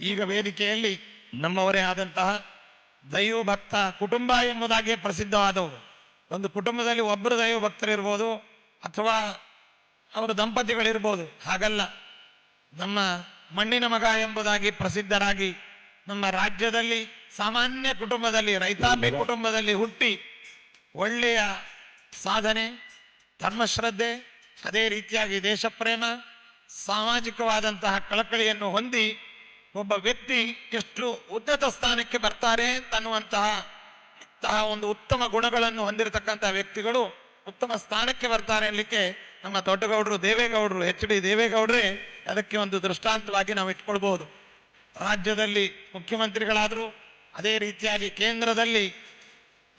ಈಗ ವೇದಿಕೆಯಲ್ಲಿ ನಮ್ಮವರೇ ಆದಂತಹ ದೈವ ಭಕ್ತ ಕುಟುಂಬ ಎಂಬುದಾಗಿ ಪ್ರಸಿದ್ಧವಾದವರು. ಒಂದು ಕುಟುಂಬದಲ್ಲಿ ಒಬ್ಬರು ದೈವ ಭಕ್ತರಿರ್ಬೋದು ಅಥವಾ ಅವರ ದಂಪತಿಗಳಿರ್ಬೋದು, ಹಾಗಲ್ಲ. ನಮ್ಮ ಮಣ್ಣಿನ ಮಗ ಎಂಬುದಾಗಿ ಪ್ರಸಿದ್ಧರಾಗಿ ನಮ್ಮ ರಾಜ್ಯದಲ್ಲಿ ಸಾಮಾನ್ಯ ಕುಟುಂಬದಲ್ಲಿ, ರೈತಾಪಿ ಕುಟುಂಬದಲ್ಲಿ ಹುಟ್ಟಿ ಒಳ್ಳೆಯ ಸಾಧನೆ, ಧರ್ಮಶ್ರದ್ಧೆ, ಅದೇ ರೀತಿಯಾಗಿ ದೇಶಪ್ರೇಮ, ಸಾಮಾಜಿಕವಾದಂತಹ ಕಳಕಳಿಯನ್ನು ಹೊಂದಿ ಒಬ್ಬ ವ್ಯಕ್ತಿ ಎಷ್ಟು ಉನ್ನತ ಸ್ಥಾನಕ್ಕೆ ಬರ್ತಾರೆ ಅನ್ನುವಂತಹ ಒಂದು ಉತ್ತಮ ಗುಣಗಳನ್ನು ಹೊಂದಿರತಕ್ಕಂತಹ ವ್ಯಕ್ತಿಗಳು ಉತ್ತಮ ಸ್ಥಾನಕ್ಕೆ ಬರ್ತಾರೆ ಅನ್ನಲಿಕ್ಕೆ ನಮ್ಮ ದೊಡ್ಡಗೌಡರು ದೇವೇಗೌಡರು, HD ದೇವೇಗೌಡರೇ ಅದಕ್ಕೆ ಒಂದು ದೃಷ್ಟಾಂತವಾಗಿ ನಾವು ಇಟ್ಕೊಳ್ಬಹುದು. ರಾಜ್ಯದಲ್ಲಿ ಮುಖ್ಯಮಂತ್ರಿಗಳಾದರು, ಅದೇ ರೀತಿಯಾಗಿ ಕೇಂದ್ರದಲ್ಲಿ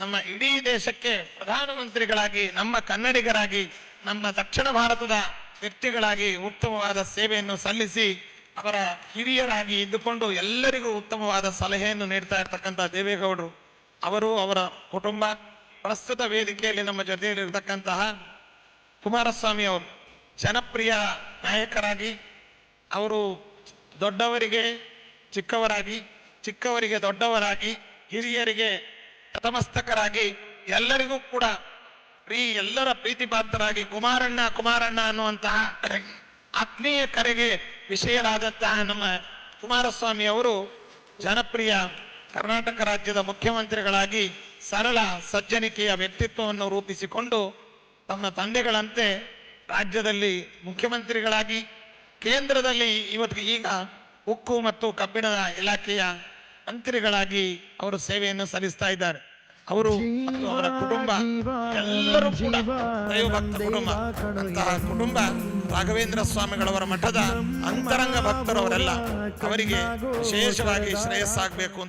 ನಮ್ಮ ಇಡೀ ದೇಶಕ್ಕೆ ಪ್ರಧಾನಮಂತ್ರಿಗಳಾಗಿ, ನಮ್ಮ ಕನ್ನಡಿಗರಾಗಿ, ನಮ್ಮ ದಕ್ಷಿಣ ಭಾರತದ ವ್ಯಕ್ತಿಗಳಾಗಿ ಉತ್ತಮವಾದ ಸೇವೆಯನ್ನು ಸಲ್ಲಿಸಿ ಅವರ ಹಿರಿಯರಾಗಿ ಇದ್ದುಕೊಂಡು ಎಲ್ಲರಿಗೂ ಉತ್ತಮವಾದ ಸಲಹೆಯನ್ನು ನೀಡ್ತಾ ಇರ್ತಕ್ಕಂಥ ದೇವೇಗೌಡರು ಅವರು, ಅವರ ಕುಟುಂಬ, ಪ್ರಸ್ತುತ ವೇದಿಕೆಯಲ್ಲಿ ನಮ್ಮ ಜೊತೆಯಲ್ಲಿರ್ತಕ್ಕಂತಹ ಕುಮಾರಸ್ವಾಮಿ ಅವರು ಜನಪ್ರಿಯ ನಾಯಕರಾಗಿ, ಅವರು ದೊಡ್ಡವರಿಗೆ ಚಿಕ್ಕವರಾಗಿ, ಚಿಕ್ಕವರಿಗೆ ದೊಡ್ಡವರಾಗಿ, ಹಿರಿಯರಿಗೆ ನತಮಸ್ತಕರಾಗಿ, ಎಲ್ಲರಿಗೂ ಕೂಡ ಎಲ್ಲರ ಪ್ರೀತಿ ಪಾತ್ರರಾಗಿ ಕುಮಾರಣ್ಣ ಕುಮಾರಣ್ಣ ಅನ್ನುವಂತಹ ಆತ್ಮೀಯ ಕರೆಗೆ ವಿಷಯರಾದಂತಹ ನಮ್ಮ ಕುಮಾರಸ್ವಾಮಿ ಅವರು ಜನಪ್ರಿಯ ಕರ್ನಾಟಕ ರಾಜ್ಯದ ಮುಖ್ಯಮಂತ್ರಿಗಳಾಗಿ ಸರಳ ಸಜ್ಜನಿಕೆಯ ವ್ಯಕ್ತಿತ್ವವನ್ನು ರೂಪಿಸಿಕೊಂಡು ತಮ್ಮ ತಂದೆಗಳಂತೆ ರಾಜ್ಯದಲ್ಲಿ ಮುಖ್ಯಮಂತ್ರಿಗಳಾಗಿ, ಕೇಂದ್ರದಲ್ಲಿ ಈಗ ಉಕ್ಕು ಮತ್ತು ಕಬ್ಬಿಣದ ಇಲಾಖೆಯ ಮಂತ್ರಿಗಳಾಗಿ ಅವರು ಸೇವೆಯನ್ನು ಸಲ್ಲಿಸ್ತಾ ಇದ್ದಾರೆ. ಅವರು ಮತ್ತು ಅವರ ಕುಟುಂಬ ಎಲ್ಲರೂ ಕೂಡ ದೈವಭಕ್ತ ಕುಟುಂಬ. ಅಂತಹ ಕುಟುಂಬ ರಾಘವೇಂದ್ರ ಸ್ವಾಮಿಗಳವರ ಮಠದ ಅಂತರಂಗ ಭಕ್ತರವರೆಲ್ಲ, ಅವರಿಗೆ ವಿಶೇಷವಾಗಿ ಶ್ರೇಯಸ್ಸಾಗಬೇಕು.